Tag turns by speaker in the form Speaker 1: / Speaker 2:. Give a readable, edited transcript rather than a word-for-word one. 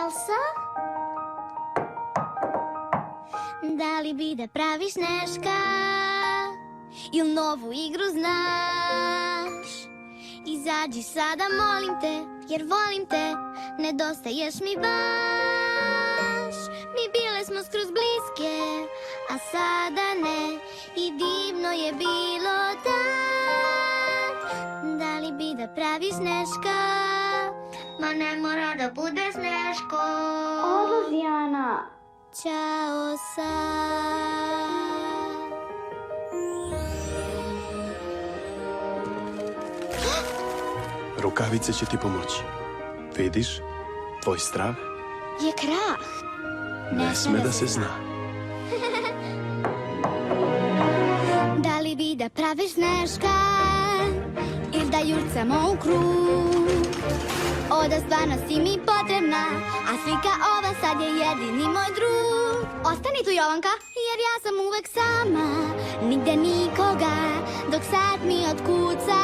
Speaker 1: Elsa? Da li bi da praviš Sneška? Ili novu igru znaš? Izađi sada, molim te, jer volim te, nedostaješ mi baš. Mi bile smo skroz bliske, a sada ne, i divno je bilo tad. Da li bi da praviš Sneška? Ma ne mora da bude Sneško.
Speaker 2: Odlazi, Ana.
Speaker 1: Ćao sad.
Speaker 3: Rukavice će ti pomoći. Vidiš, tvoj strah
Speaker 1: Je krah.
Speaker 3: ne sme da se zna.
Speaker 1: Da li bi da praviš Sneška? Ili da jurcamo u krug? Oda stvarno si mi potrebna, a slika ova sad je jedini moj drug. Ostani tu, Jovanka, jer ja sam uvek sama, nigde nikoga, dok sad mi otkuca